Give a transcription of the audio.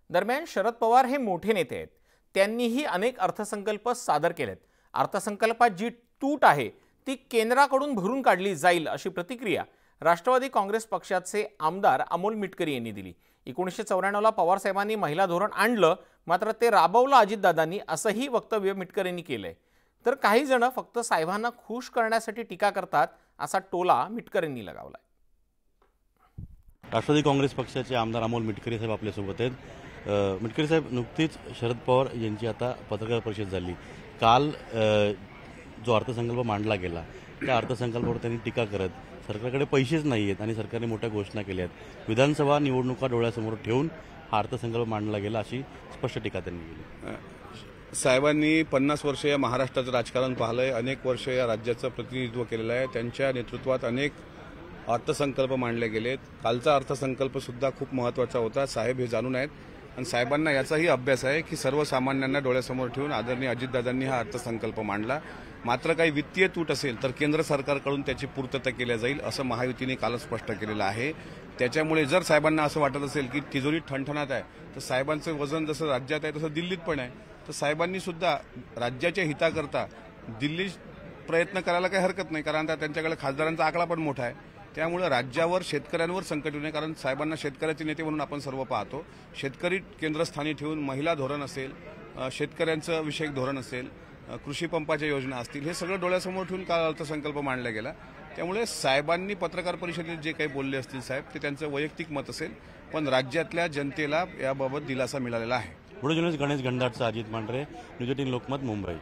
दरम्यान शरद पवार हे मोठे नेते आहेत. त्यांनीही अनेक अर्थसंकल्प सादर केलेत. अर्थसंकल्पात जी तूट आहे ती केंद्राकडून भरून काढली जाईल अशी प्रतिक्रिया राष्ट्रवादी काँग्रेस पक्षाचे आमदार अमोल मिटकरी यांनी दिली. 1994ला पवार साहेबांनी महिला धोरण आणलं, मात्र ते राबवलं अजितदादांनी, असंही वक्तव्य मिटकरींनी केलंय. तर काही जण फक्त साहेबांना खुश करण्यासाठी टीका करतात असा टोला मिटकरींनी लगावलाय. राष्ट्रवादी काँग्रेस पक्षाचे आमदार अमोल मिटकरी साहेब आपल्यासोबत आहेत. मिटकरी साहेब, नुकतीच शरद पवार यांची आता पत्रकार परिषद झाली. काल जो अर्थसंकल्प मांडला गेला त्या अर्थसंकल्पावर त्यांनी टीका करत सरकारकडे पैसेच नाही आहेत आणि सरकारने मोठ्या घोषणा केल्या आहेत, विधानसभा निवडणुका डोळ्यासमोर ठेवून हा अर्थसंकल्प मांडला गेला अशी स्पष्ट टीका त्यांनी केली. साहेबांनी 50 वर्ष या महाराष्ट्राचं राजकारण पाहिलंय, अनेक वर्ष या राज्याचं प्रतिनिधित्व केलेलं आहे. त्यांच्या नेतृत्वात अनेक अर्थसंकल्प मांडले गेलेत. कालचा अर्थसंकल्प सुद्धा खूप महत्त्वाचा होता. साहेब हे जाणून आहेत आणि साहेबांना याचाही अभ्यास आहे की सर्वसामान्यांना डोळ्यासमोर ठेवून आदरणीय अजितदादांनी हा अर्थसंकल्प मांडला. मात्र काही वित्तीय तूट असेल तर केंद्र सरकारकडून त्याची पूर्तता केली जाईल असं महायुतीने कालच स्पष्ट केलेलं आहे. त्याच्यामुळे जर साहेबांना असं वाटत असेल की तिजोरी ठणठणात आहे तर साहेबांचं वजन जसं राज्यात आहे तसं दिल्लीत पण आहे, तर साहेबांनी सुद्धा राज्याच्या हिताकरता दिल्ली प्रयत्न करायला काही हरकत नाही, कारण आता त्यांच्याकडे खासदारांचा आकडा पण मोठा आहे. त्यामुळे राज्यावर शेतकऱ्यांवर संकट येऊ नये, कारण साहेबांना शेतकऱ्याचे नेते म्हणून आपण सर्व पाहतो. शेतकरी केंद्रस्थानी ठेवून महिला धोरण असेल, शेतकऱ्यांचं विषयक धोरण असेल, कृषी पंपाच्या योजना असतील, हे सगळं डोळ्यासमोर ठेवून काल अर्थसंकल्प मांडला गेला. त्यामुळे साहेबांनी पत्रकार परिषदेत जे काही बोलले असतील साहेब, ते त्यांचं वैयक्तिक मत असेल, पण राज्यातल्या जनतेला याबाबत दिलासा मिळालेला आहे. पुणे गणेश घंडाटचा अजित मांढरे, न्यूज 18 लोकमत, मुंबई.